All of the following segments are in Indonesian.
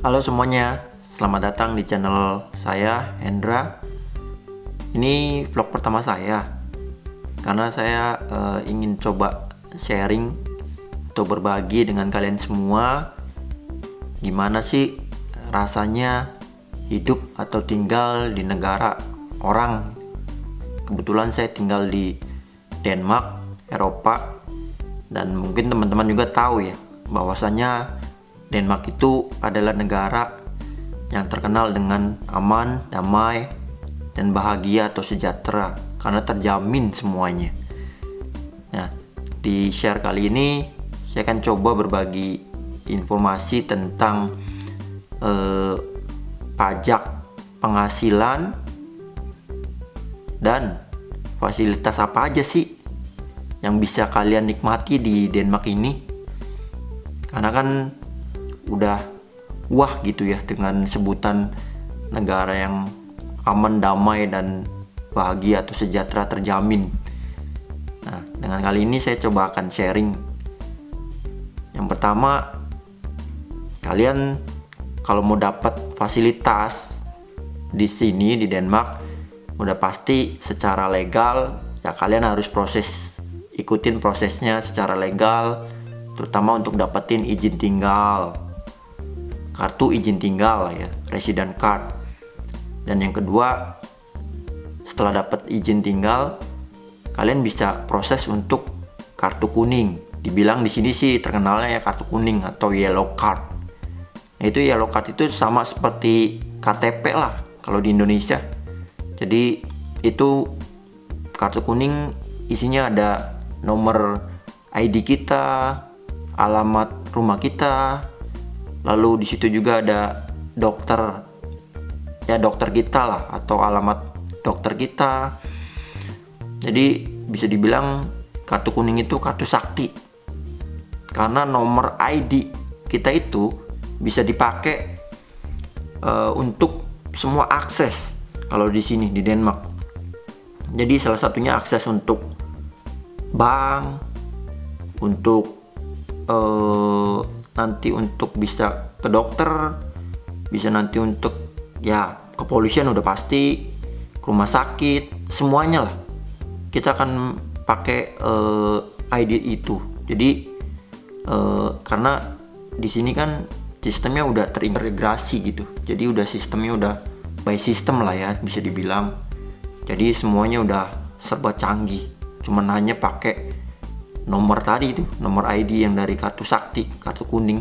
Halo semuanya, selamat datang di channel saya, Hendra. Ini vlog pertama saya, karena saya ingin coba sharing atau berbagi dengan kalian semua gimana sih rasanya hidup atau tinggal di negara orang. Kebetulan saya tinggal di Denmark, Eropa, dan mungkin teman-teman juga tahu ya bahwasanya Denmark itu adalah negara yang terkenal dengan aman, damai, dan bahagia atau sejahtera karena terjamin semuanya. Nah, di share kali ini saya akan coba berbagi informasi tentang pajak penghasilan dan fasilitas apa aja sih yang bisa kalian nikmati di Denmark ini. Karena kan udah wah gitu ya dengan sebutan negara yang aman, damai, dan bahagia atau sejahtera terjamin. Nah, dengan kali ini saya coba akan sharing. Yang pertama, kalian kalau mau dapat fasilitas di sini di Denmark, udah pasti secara legal ya kalian harus ikutin prosesnya secara legal, terutama untuk dapetin izin tinggal, kartu izin tinggal lah ya, resident card. Dan yang kedua, setelah dapat izin tinggal, kalian bisa proses untuk kartu kuning. Dibilang di sini sih terkenalnya ya kartu kuning atau yellow card. Nah, itu yellow card itu sama seperti KTP lah kalau di Indonesia. Jadi itu kartu kuning isinya ada nomor ID kita, alamat rumah kita, lalu di situ juga ada dokter kita lah atau alamat dokter kita. Jadi bisa dibilang kartu kuning itu kartu sakti, karena nomor ID kita itu bisa dipakai untuk semua akses kalau di sini di Denmark. Jadi salah satunya akses untuk bank, untuk nanti untuk bisa ke dokter, bisa nanti untuk ya kepolisian udah pasti, ke rumah sakit, semuanya lah kita akan pakai ID itu. Jadi karena di sini kan sistemnya udah terintegrasi gitu, jadi udah sistemnya udah by system lah ya bisa dibilang. Jadi semuanya udah serba canggih, cuman hanya pakai nomor tadi itu, nomor ID yang dari kartu sakti, kartu kuning.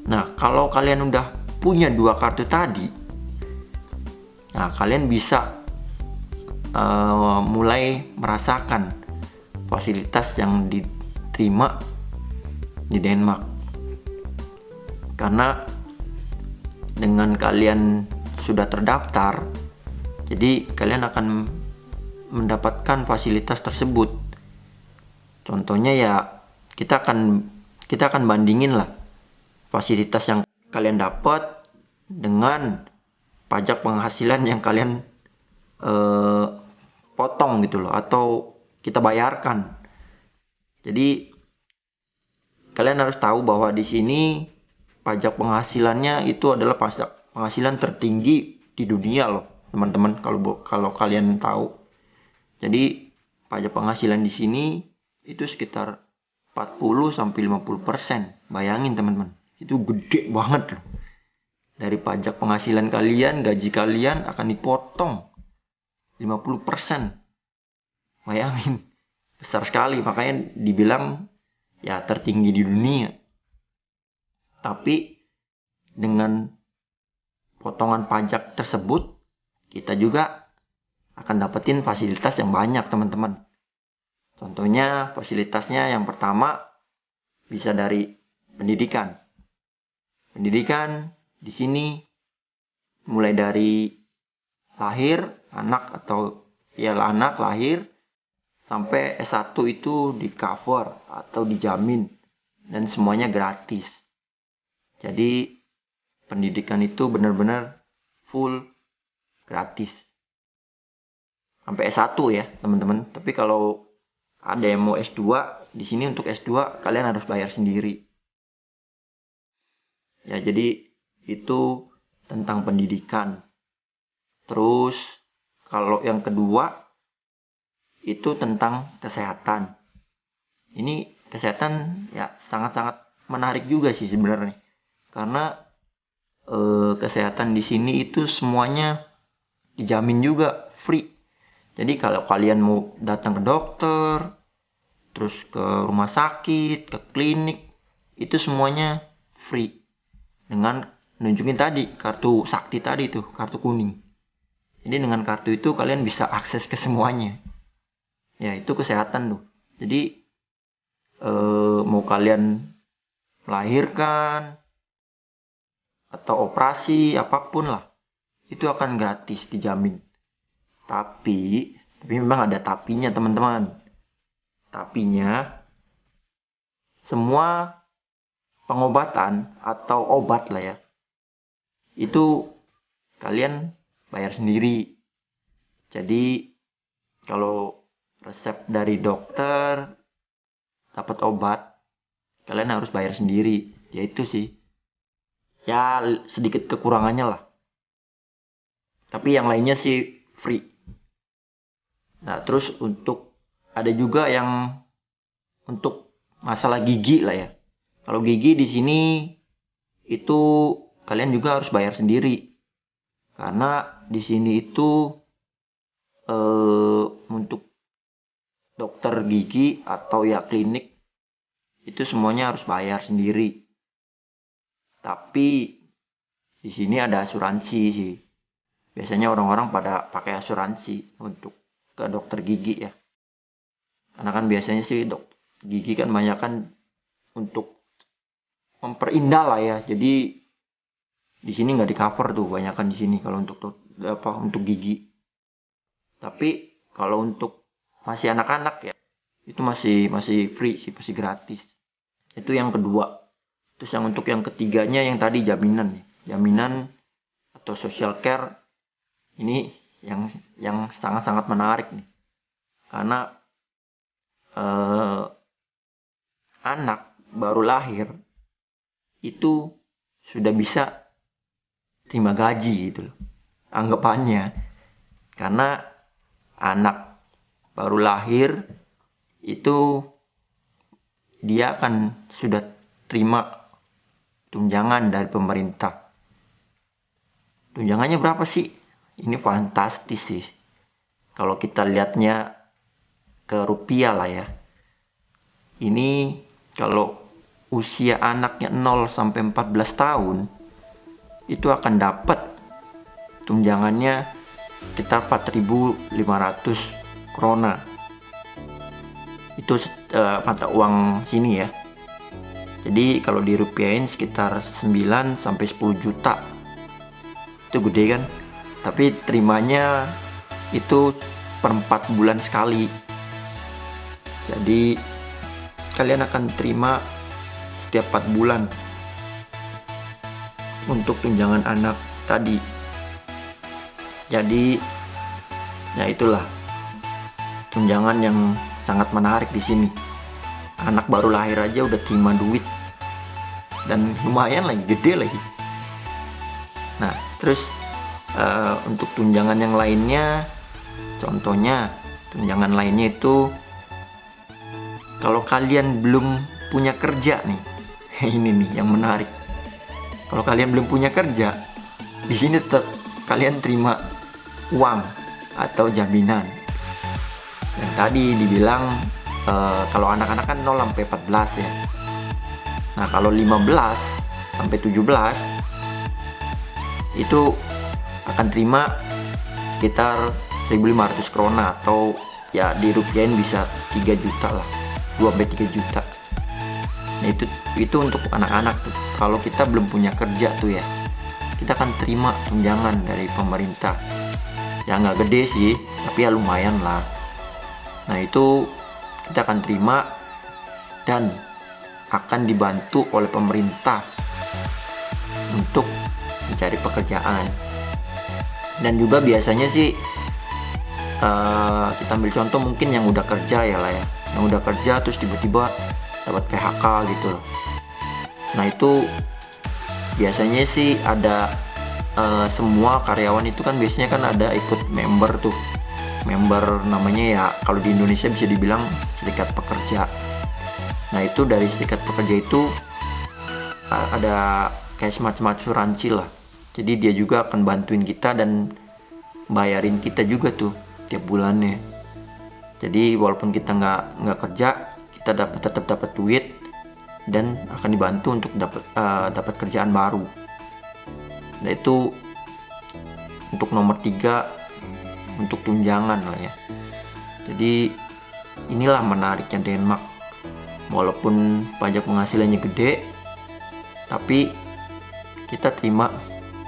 Nah, kalau kalian udah punya dua kartu tadi, nah kalian bisa mulai merasakan fasilitas yang diterima di Denmark. Karena dengan kalian sudah terdaftar, jadi kalian akan mendapatkan fasilitas tersebut. Contohnya ya kita akan bandingin lah fasilitas yang kalian dapat dengan pajak penghasilan yang kalian potong gitu loh, atau kita bayarkan. Jadi kalian harus tahu bahwa di sini pajak penghasilannya itu adalah pajak penghasilan tertinggi di dunia loh, teman-teman, kalau kalian tahu. Jadi pajak penghasilan di sini itu sekitar 40-50%. Bayangin teman-teman, itu gede banget loh. Dari pajak penghasilan kalian, gaji kalian akan dipotong 50%. Bayangin, besar sekali, makanya dibilang ya tertinggi di dunia. Tapi dengan potongan pajak tersebut, kita juga akan dapetin fasilitas yang banyak teman-teman. Contohnya fasilitasnya yang pertama bisa dari pendidikan. Pendidikan di sini mulai dari lahir anak lahir sampai S1 itu di cover atau dijamin dan semuanya gratis. Jadi pendidikan itu benar-benar full gratis sampai S1 ya teman-teman. Tapi kalau ada yang mau S2, di sini untuk S2 kalian harus bayar sendiri. Ya, jadi itu tentang pendidikan. Terus kalau yang kedua itu tentang kesehatan. Ini kesehatan ya sangat-sangat menarik juga sih sebenarnya. Karena kesehatan di sini itu semuanya dijamin juga free. Jadi kalau kalian mau datang ke dokter, terus ke rumah sakit, ke klinik, itu semuanya free. Dengan nunjukin tadi kartu sakti tadi tuh, kartu kuning. Jadi dengan kartu itu kalian bisa akses ke semuanya. Ya itu kesehatan tuh. Jadi mau kalian melahirkan atau operasi apapun lah, itu akan gratis dijamin. Tapi memang ada tapinya teman-teman. Tapinya semua pengobatan atau obat lah ya, itu kalian bayar sendiri. Jadi kalau resep dari dokter dapat obat, kalian harus bayar sendiri. Ya itu sih, ya sedikit kekurangannya lah. Tapi yang lainnya sih free. Nah terus ada juga yang untuk masalah gigi lah ya. Kalau gigi di sini itu kalian juga harus bayar sendiri. Karena di sini itu untuk dokter gigi atau ya klinik itu semuanya harus bayar sendiri. Tapi di sini ada asuransi sih. Biasanya orang-orang pada pakai asuransi untuk ke dokter gigi ya. Karena kan biasanya sih gigi kan banyak kan untuk memperindah lah ya. Jadi di sini nggak di cover tuh, banyak kan di sini kalau untuk gigi. Tapi kalau untuk masih anak-anak ya, itu masih free sih, masih gratis. Itu yang kedua. Terus yang untuk yang ketiganya yang tadi jaminan nih. Jaminan atau social care ini yang sangat-sangat menarik nih. Karena anak baru lahir itu sudah bisa terima gaji gitu loh. Anggapannya. Karena anak baru lahir itu dia akan sudah terima tunjangan dari pemerintah. Tunjangannya berapa sih? Ini fantastis sih. Kalau kita lihatnya ke rupiah lah ya. Ini kalau usia anaknya 0 sampai 14 tahun itu akan dapat tunjangannya sekitar 4.500 krona. Itu mata uang sini ya. Jadi kalau dirupiahin sekitar 9 sampai 10 juta. Itu gede kan? Tapi terimanya itu per 4 bulan sekali. Jadi kalian akan terima setiap 4 bulan untuk tunjangan anak tadi. Jadi ya itulah tunjangan yang sangat menarik di sini. Anak baru lahir aja udah terima duit dan lumayan lagi, gede lagi. Nah terus untuk tunjangan yang lainnya, contohnya tunjangan lainnya itu kalau kalian belum punya kerja nih, ini nih yang menarik. Kalau kalian belum punya kerja, di sini tetap kalian terima uang atau jaminan. Yang tadi dibilang kalau anak-anak kan 0 sampai 14 ya. Nah kalau 15 sampai 17 itu akan terima sekitar 1.500 krona atau ya dirupiahin bisa 3 juta lah, 2 sampai 3 juta. Nah itu untuk anak-anak tuh. Kalau kita belum punya kerja tuh ya, kita akan terima tunjangan dari pemerintah. Ya nggak gede sih, tapi ya lumayan lah. Nah itu kita akan terima dan akan dibantu oleh pemerintah untuk mencari pekerjaan. Dan juga biasanya sih kita ambil contoh mungkin yang udah kerja ya lah ya, yang udah kerja terus tiba-tiba dapat PHK gitu loh. Nah itu biasanya sih ada semua karyawan itu kan biasanya kan ada ikut member tuh. Member namanya ya kalau di Indonesia bisa dibilang serikat pekerja. Nah itu dari serikat pekerja itu ada kayak semacam asuransi lah. Jadi dia juga akan bantuin kita dan bayarin kita juga tuh tiap bulannya. Jadi walaupun kita nggak kerja, kita tetap dapat duit dan akan dibantu untuk dapat kerjaan baru. Nah itu untuk nomor 3 untuk tunjangan lah ya. Jadi inilah menariknya Denmark. Walaupun pajak penghasilannya gede, tapi kita terima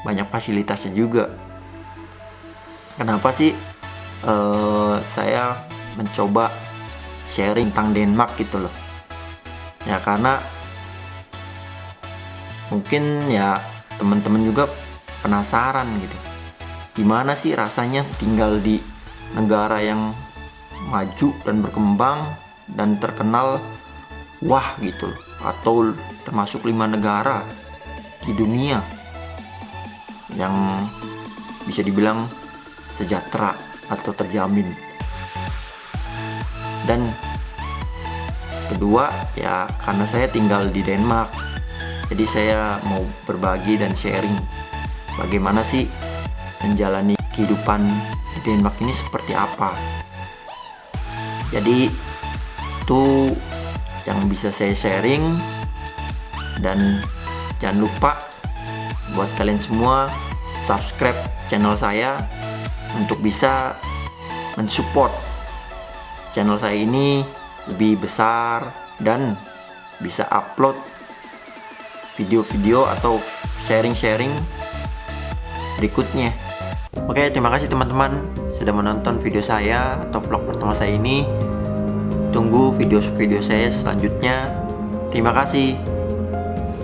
banyak fasilitasnya juga. Kenapa sih saya mencoba sharing tentang Denmark gitu loh? Ya karena mungkin ya teman-teman juga penasaran gitu. Gimana sih rasanya tinggal di negara yang maju dan berkembang dan terkenal wah gitu loh, atau termasuk 5 negara di dunia yang bisa dibilang sejahtera atau terjamin. Dan kedua ya karena saya tinggal di Denmark, jadi saya mau berbagi dan sharing bagaimana sih menjalani kehidupan di Denmark ini seperti apa. Jadi itu yang bisa saya sharing, dan jangan lupa buat kalian semua subscribe channel saya untuk bisa mensupport channel saya ini lebih besar dan bisa upload video-video atau sharing-sharing berikutnya. Oke, terima kasih teman-teman sudah menonton video saya atau vlog pertama saya ini. Tunggu video-video saya selanjutnya. Terima kasih.